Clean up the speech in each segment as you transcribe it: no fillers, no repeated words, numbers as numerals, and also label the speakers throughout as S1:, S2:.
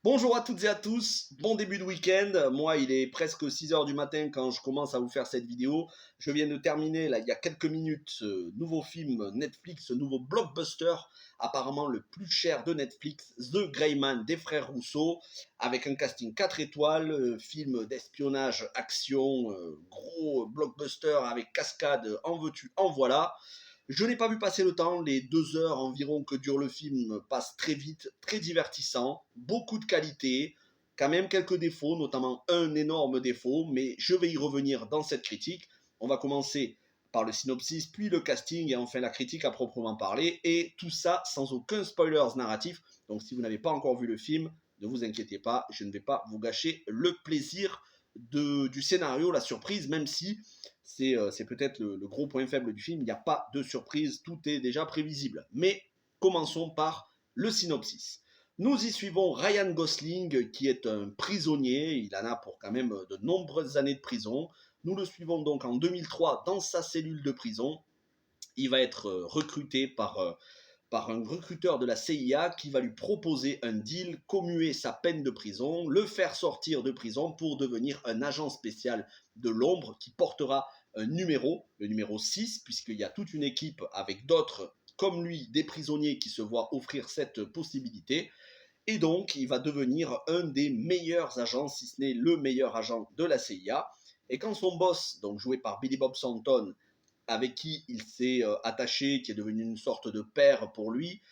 S1: Bonjour à toutes et à tous, bon début de week-end. Moi, il est presque 6 heures du matin quand je commence à vous faire cette vidéo. Je viens de terminer, là, il y a quelques minutes, ce nouveau film Netflix, ce nouveau blockbuster, apparemment le plus cher de Netflix, The Gray Man des frères Rousseau, avec un casting 4 étoiles, film d'espionnage, action, gros blockbuster avec cascade, en veux-tu, en voilà. Je n'ai pas vu passer le temps, les 2 heures environ que dure le film passent très vite, très divertissant, beaucoup de qualité, quand même quelques défauts, notamment un énorme défaut, mais je vais y revenir dans cette critique. On va commencer par le synopsis, puis le casting et enfin la critique à proprement parler, et tout ça sans aucun spoilers narratif. Donc si vous n'avez pas encore vu le film, ne vous inquiétez pas, je ne vais pas vous gâcher le plaisir du scénario, la surprise, même si c'est peut-être le gros point faible du film. Il n'y a pas de surprise, tout est déjà prévisible. Mais commençons par le synopsis. Nous y suivons Ryan Gosling, qui est un prisonnier. Il en a pour quand même de nombreuses années de prison. Nous le suivons donc en 2003 dans sa cellule de prison. Il va être recruté par un recruteur de la CIA qui va lui proposer un deal, commuer sa peine de prison, le faire sortir de prison pour devenir un agent spécial de l'ombre qui portera un numéro, le numéro 6, puisqu'il y a toute une équipe avec d'autres comme lui, des prisonniers qui se voient offrir cette possibilité. Et donc, il va devenir un des meilleurs agents, si ce n'est le meilleur agent de la CIA. Et quand son boss, donc joué par Billy Bob Thornton, avec qui il s'est attaché, qui est devenu une sorte de père pour lui,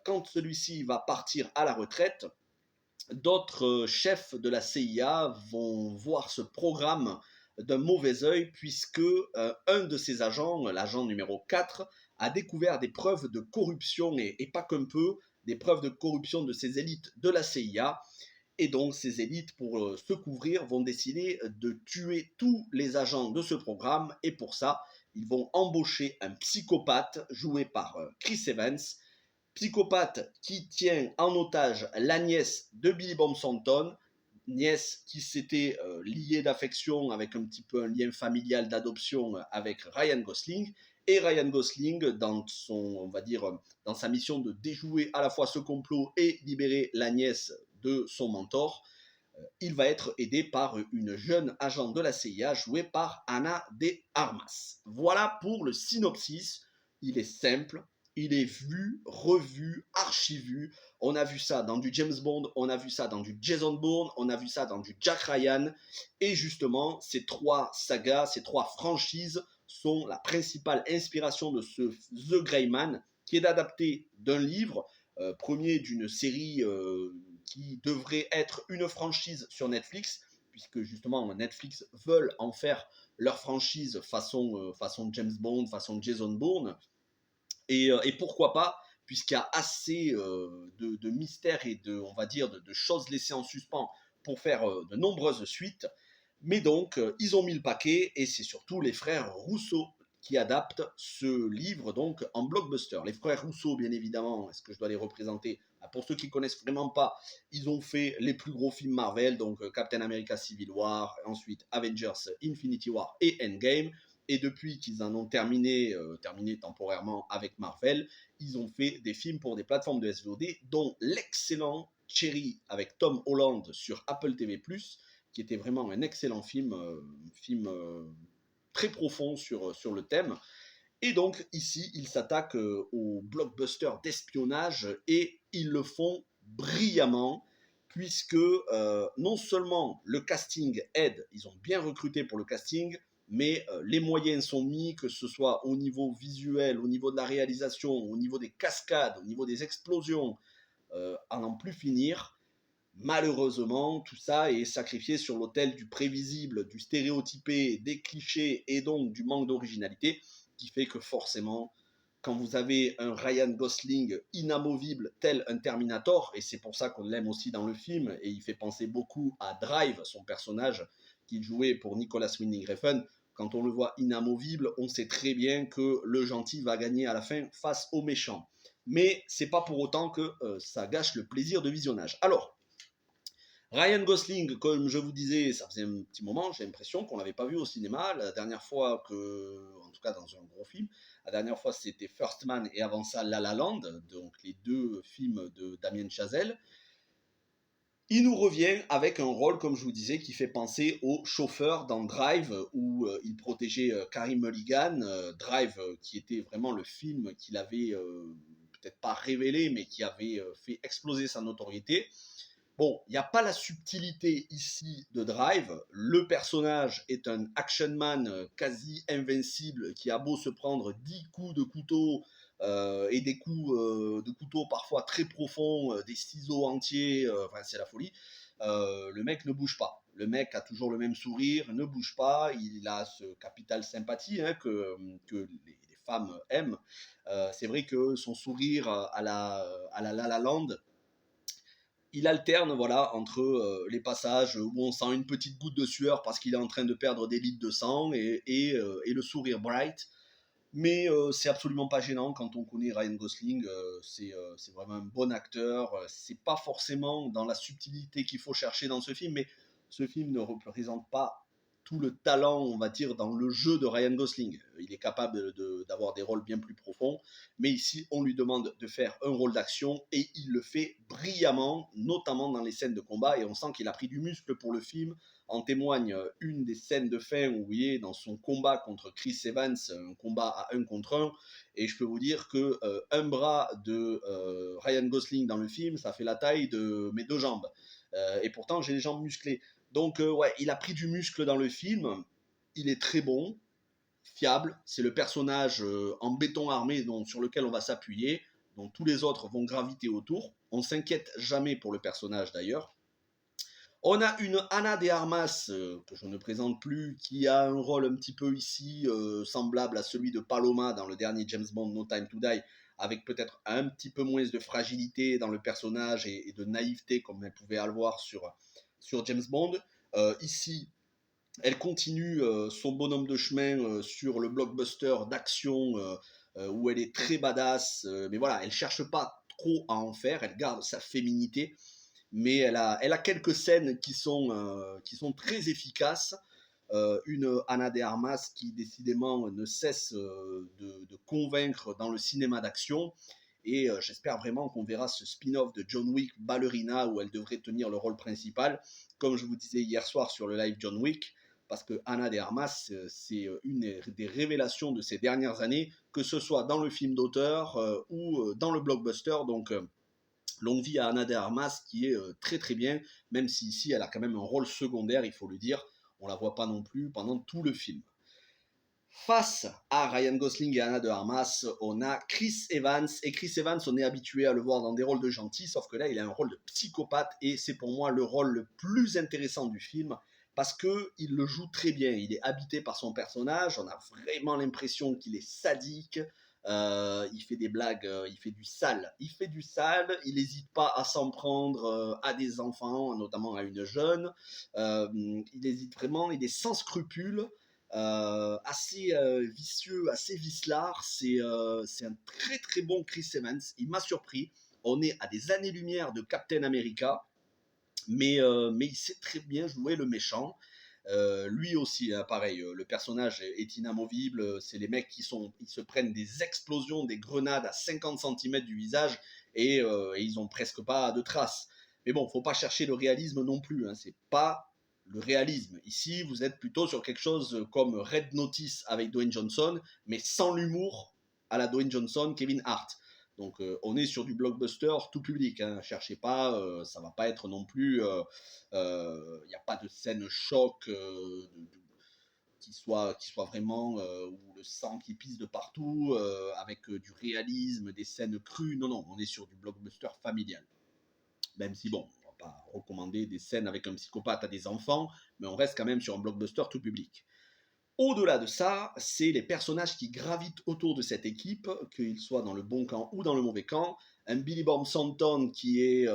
S1: quand celui-ci va partir à la retraite, d'autres chefs de la CIA vont voir ce programme d'un mauvais œil puisque un de ses agents, l'agent numéro 4, a découvert des preuves de corruption et pas qu'un peu, des preuves de corruption de ces élites de la CIA. Et donc ces élites, pour se couvrir, vont décider de tuer tous les agents de ce programme. Et pour ça, ils vont embaucher un psychopathe joué par Chris Evans, psychopathe qui tient en otage la nièce de Billy Bob Thornton, nièce qui s'était liée d'affection avec un petit peu un lien familial d'adoption avec Ryan Gosling. Et Ryan Gosling, dans son, on va dire, dans sa mission de déjouer à la fois ce complot et libérer la nièce de son mentor, il va être aidé par une jeune agent de la CIA jouée par Ana de Armas. Voilà pour le synopsis. Il est simple, il est vu, revu, archivu. On a vu ça dans du James Bond, on a vu ça dans du Jason Bourne, on a vu ça dans du Jack Ryan. Et justement, ces trois sagas, ces trois franchises sont la principale inspiration de ce The Gray Man, qui est adapté d'un livre, premier d'une série qui devrait être une franchise sur Netflix, puisque justement Netflix veulent en faire leur franchise façon James Bond, façon Jason Bourne. Et pourquoi pas, puisqu'il y a assez de mystères et on va dire, de choses laissées en suspens pour faire de nombreuses suites. Mais donc, ils ont mis le paquet et c'est surtout les frères Rousseau qui adaptent ce livre donc en blockbuster. Les frères Rousseau, bien évidemment, est-ce que je dois les représenter? Pour ceux qui ne connaissent vraiment pas, ils ont fait les plus gros films Marvel, donc Captain America Civil War, ensuite Avengers Infinity War et Endgame. Et depuis qu'ils en ont terminé temporairement avec Marvel, ils ont fait des films pour des plateformes de SVOD, dont l'excellent Cherry avec Tom Holland sur Apple TV+, qui était vraiment un excellent film très profond sur le thème. Et donc ici, ils s'attaquent au blockbuster d'espionnage et ils le font brillamment puisque non seulement le casting aide, ils ont bien recruté pour le casting, mais les moyens sont mis, que ce soit au niveau visuel, au niveau de la réalisation, au niveau des cascades, au niveau des explosions, à n'en plus finir. Malheureusement, tout ça est sacrifié sur l'autel du prévisible, du stéréotypé, des clichés et donc du manque d'originalité, qui fait que forcément, quand vous avez un Ryan Gosling inamovible tel un Terminator, et c'est pour ça qu'on l'aime aussi dans le film, et il fait penser beaucoup à Drive, son personnage qu'il jouait pour Nicolas Winding Refn. Quand on le voit inamovible, on sait très bien que le gentil va gagner à la fin face au méchant. Mais c'est pas pour autant que ça gâche le plaisir de visionnage. Alors, Ryan Gosling, comme je vous disais, ça faisait un petit moment, j'ai l'impression qu'on l'avait pas vu au cinéma. La dernière fois en tout cas dans un gros film, la dernière fois c'était First Man et avant ça La La Land, donc les deux films de Damien Chazelle. Il nous revient avec un rôle, comme je vous disais, qui fait penser au chauffeur dans Drive, où il protégeait Carey Mulligan. Drive, qui était vraiment le film qu'il avait peut-être pas révélé, mais qui avait fait exploser sa notoriété. Bon, il n'y a pas la subtilité ici de Drive. Le personnage est un action man quasi invincible qui a beau se prendre 10 coups de couteau et des coups de couteau parfois très profonds, des ciseaux entiers, enfin c'est la folie. Le mec ne bouge pas. Le mec a toujours le même sourire, ne bouge pas. Il a ce capital sympathie que les femmes aiment. C'est vrai que son sourire à La Land, il alterne voilà entre les passages où on sent une petite goutte de sueur parce qu'il est en train de perdre des litres de sang et le sourire bright. Mais c'est absolument pas gênant quand on connaît Ryan Gosling. C'est vraiment un bon acteur. C'est pas forcément dans la subtilité qu'il faut chercher dans ce film, mais ce film ne représente pas tout le talent, on va dire, dans le jeu de Ryan Gosling. Il est capable d'avoir des rôles bien plus profonds, mais ici, on lui demande de faire un rôle d'action et il le fait brillamment, notamment dans les scènes de combat, et on sent qu'il a pris du muscle pour le film. En témoigne une des scènes de fin où il est dans son combat contre Chris Evans, un combat à 1 contre 1, et je peux vous dire que un bras de Ryan Gosling dans le film, ça fait la taille de mes 2 jambes. Et pourtant, j'ai les jambes musclées. Donc, ouais, il a pris du muscle dans le film. Il est très bon, fiable. C'est le personnage en béton armé sur lequel on va s'appuyer, dont tous les autres vont graviter autour. On s'inquiète jamais pour le personnage d'ailleurs. On a une Ana de Armas, que je ne présente plus, qui a un rôle un petit peu ici semblable à celui de Paloma dans le dernier James Bond No Time to Die, avec peut-être un petit peu moins de fragilité dans le personnage et de naïveté comme elle pouvait avoir sur James Bond. Ici, elle continue son bonhomme de chemin sur le blockbuster d'action où elle est très badass, mais voilà, elle cherche pas trop à en faire, elle garde sa féminité, mais elle a quelques scènes qui sont très efficaces. Une Ana de Armas qui décidément ne cesse de convaincre dans le cinéma d'action. Et j'espère vraiment qu'on verra ce spin-off de John Wick Ballerina où elle devrait tenir le rôle principal, comme je vous disais hier soir sur le live John Wick, parce que Ana de Armas, c'est une des révélations de ces dernières années, que ce soit dans le film d'auteur ou dans le blockbuster. Donc, longue vie à Ana de Armas qui est très très bien, même si ici elle a quand même un rôle secondaire, il faut le dire. On la voit pas non plus pendant tout le film. Face à Ryan Gosling et Ana de Armas, on a Chris Evans. Et Chris Evans, on est habitué à le voir dans des rôles de gentil, sauf que là, il a un rôle de psychopathe. Et c'est pour moi le rôle le plus intéressant du film, parce qu'il le joue très bien. Il est habité par son personnage. On a vraiment l'impression qu'il est sadique. Il fait des blagues, il fait du sale. Il n'hésite pas à s'en prendre à des enfants, notamment à une jeune. Il hésite vraiment, il est sans scrupules, assez vicieux, assez vicelard. C'est un très très bon Chris Evans. Il m'a surpris. On est à des années-lumière de Captain America, mais il sait très bien jouer le méchant. Lui aussi, hein, pareil, le personnage est inamovible. C'est les mecs ils se prennent des explosions, des grenades à 50 cm du visage et ils ont presque pas de traces. Mais bon, faut pas chercher le réalisme non plus. Hein, c'est pas le réalisme. Ici, vous êtes plutôt sur quelque chose comme Red Notice avec Dwayne Johnson, mais sans l'humour à la Dwayne Johnson, Kevin Hart. Donc on est sur du blockbuster tout public. Hein. Cherchez pas, ça va pas être non plus. Il n'y a pas de scène choc qui soit vraiment où le sang qui pisse de partout, avec du réalisme, des scènes crues. Non, non, on est sur du blockbuster familial. Même si, bon, on va pas recommander des scènes avec un psychopathe à des enfants, mais on reste quand même sur un blockbuster tout public. Au-delà de ça, c'est les personnages qui gravitent autour de cette équipe, qu'ils soient dans le bon camp ou dans le mauvais camp. Un Billy Bob Thornton qui est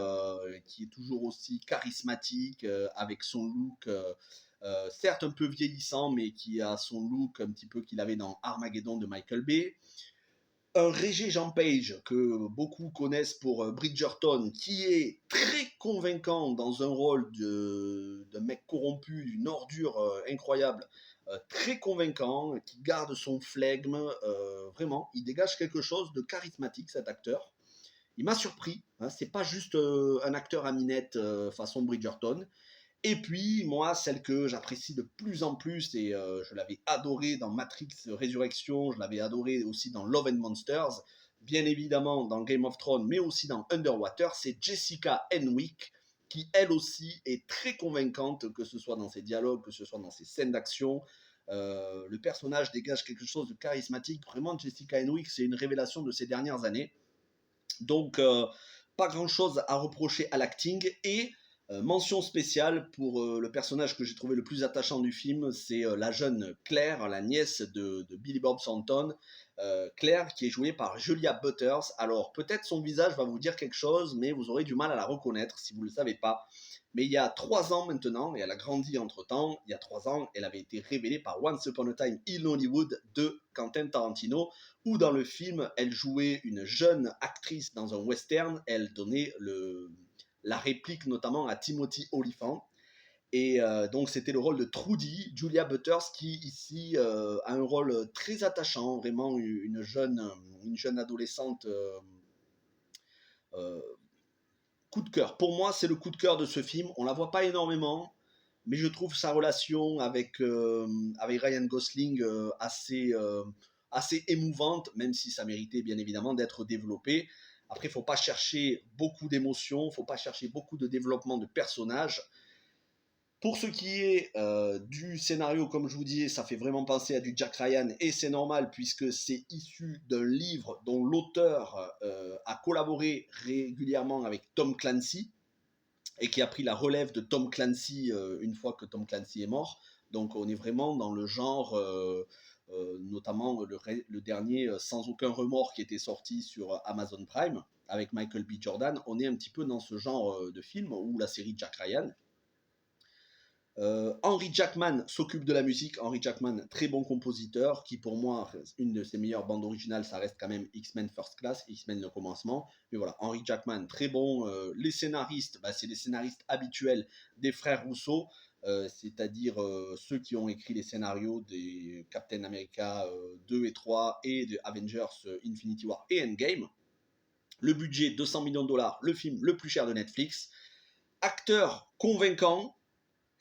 S1: toujours aussi charismatique, avec son look, certes un peu vieillissant, mais qui a son look un petit peu qu'il avait dans Armageddon de Michael Bay. Un Régé Jean Page que beaucoup connaissent pour Bridgerton, qui est très convaincant dans un rôle d'un mec corrompu, d'une ordure incroyable, très convaincant, qui garde son flegme, vraiment, il dégage quelque chose de charismatique cet acteur. il m'a surpris, hein, c'est pas juste un acteur à minette façon Bridgerton. Et puis, moi, celle que j'apprécie de plus en plus, et je l'avais adorée dans Matrix Résurrection, je l'avais adorée aussi dans Love and Monsters, bien évidemment dans Game of Thrones, mais aussi dans Underwater, c'est Jessica Henwick, qui elle aussi est très convaincante, que ce soit dans ses dialogues, que ce soit dans ses scènes d'action. Le personnage dégage quelque chose de charismatique. Vraiment, Jessica Henwick, c'est une révélation de ces dernières années. Donc, pas grand-chose à reprocher à l'acting. Et mention spéciale pour le personnage que j'ai trouvé le plus attachant du film, c'est la jeune Claire, la nièce de Billy Bob Thornton. Claire qui est jouée par Julia Butters. Alors peut-être son visage va vous dire quelque chose, mais vous aurez du mal à la reconnaître si vous ne le savez pas. Mais il y a 3 ans maintenant, et elle a grandi entre-temps, il y a 3 ans, elle avait été révélée par Once Upon a Time in Hollywood de Quentin Tarantino, où dans le film, elle jouait une jeune actrice dans un western, elle donnait la réplique notamment à Timothy Olyphant. Et donc c'était le rôle de Trudy, Julia Butters, qui ici a un rôle très attachant, vraiment une jeune adolescente euh, coup de cœur. Pour moi, c'est le coup de cœur de ce film. On la voit pas énormément, mais je trouve sa relation avec Ryan Gosling assez émouvante, même si ça méritait bien évidemment d'être développé. Après, il ne faut pas chercher beaucoup d'émotions, il ne faut pas chercher beaucoup de développement de personnages. Pour ce qui est du scénario, comme je vous disais, ça fait vraiment penser à du Jack Ryan, et c'est normal puisque c'est issu d'un livre dont l'auteur a collaboré régulièrement avec Tom Clancy, et qui a pris la relève de Tom Clancy une fois que Tom Clancy est mort. Donc on est vraiment dans le genre, notamment le dernier Sans aucun remords qui était sorti sur Amazon Prime avec Michael B. Jordan. On est un petit peu dans ce genre de film, ou la série Jack Ryan. Henry Jackman s'occupe de la musique. Henry Jackman, très bon compositeur, qui pour moi, une de ses meilleures bandes originales, ça reste quand même X-Men First Class, X-Men le commencement. Mais voilà, Henry Jackman, très bon. Les scénaristes, c'est les scénaristes habituels des frères Rousseau, c'est-à-dire ceux qui ont écrit les scénarios des Captain America 2 et 3 et de Avengers Infinity War et Endgame. Le budget, 200 millions de dollars, le film le plus cher de Netflix. Acteur convaincant,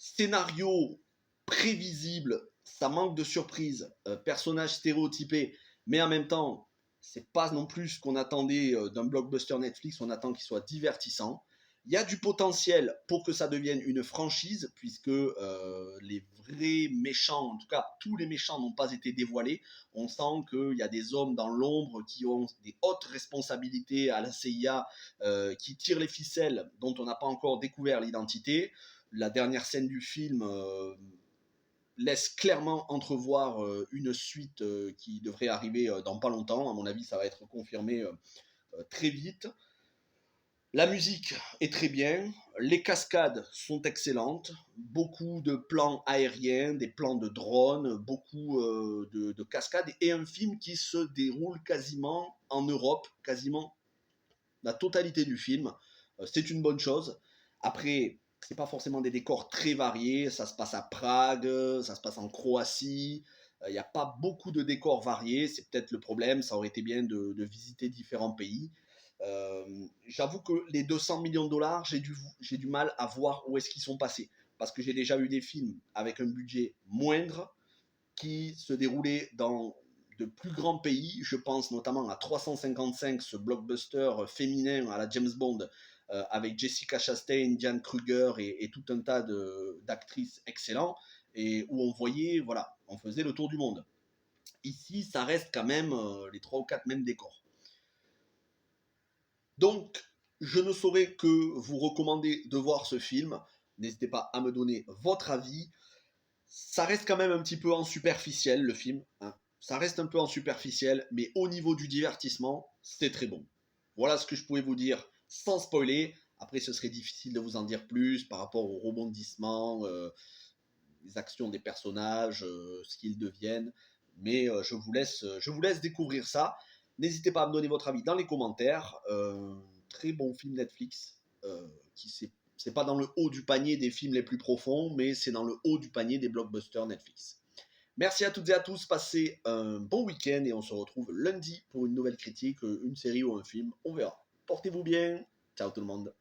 S1: scénario prévisible, ça manque de surprise, personnage stéréotypé, mais en même temps, c'est pas non plus ce qu'on attendait d'un blockbuster Netflix, on attend qu'il soit divertissant. Il y a du potentiel pour que ça devienne une franchise, puisque les vrais méchants, en tout cas tous les méchants n'ont pas été dévoilés. On sent qu'il y a des hommes dans l'ombre qui ont des hautes responsabilités à la CIA, qui tirent les ficelles dont on n'a pas encore découvert l'identité. La dernière scène du film laisse clairement entrevoir une suite qui devrait arriver dans pas longtemps. À mon avis, ça va être confirmé très vite. La musique est très bien, les cascades sont excellentes, beaucoup de plans aériens, des plans de drones, beaucoup de cascades, et un film qui se déroule quasiment en Europe, quasiment la totalité du film. C'est une bonne chose. Après, c'est pas forcément des décors très variés. Ça se passe à Prague, ça se passe en Croatie. Il n'y a pas beaucoup de décors variés. C'est peut-être le problème. Ça aurait été bien de visiter différents pays. J'avoue que les 200 millions de dollars, j'ai du mal à voir où est-ce qu'ils sont passés. Parce que j'ai déjà eu des films avec un budget moindre qui se déroulaient dans de plus grands pays. Je pense notamment à 355, ce blockbuster féminin à la James Bond, avec Jessica Chastain, Diane Kruger et tout un tas d'actrices excellents, et où on voyait, voilà, on faisait le tour du monde. Ici, ça reste quand même les 3 ou 4 mêmes décors. Donc, je ne saurais que vous recommander de voir ce film. N'hésitez pas à me donner votre avis. Ça reste quand même un petit peu en superficiel, le film, hein. Ça reste un peu en superficiel, mais au niveau du divertissement, c'est très bon. Voilà ce que je pouvais vous dire sans spoiler. Après, ce serait difficile de vous en dire plus par rapport aux rebondissements, les actions des personnages, ce qu'ils deviennent. Mais je vous laisse découvrir ça. N'hésitez pas à me donner votre avis dans les commentaires. Très bon film Netflix, c'est pas dans le haut du panier des films les plus profonds, mais c'est dans le haut du panier des blockbusters Netflix. Merci à toutes et à tous, passez un bon week-end et on se retrouve lundi pour une nouvelle critique, une série ou un film, on verra. portez-vous bien. Ciao tout le monde.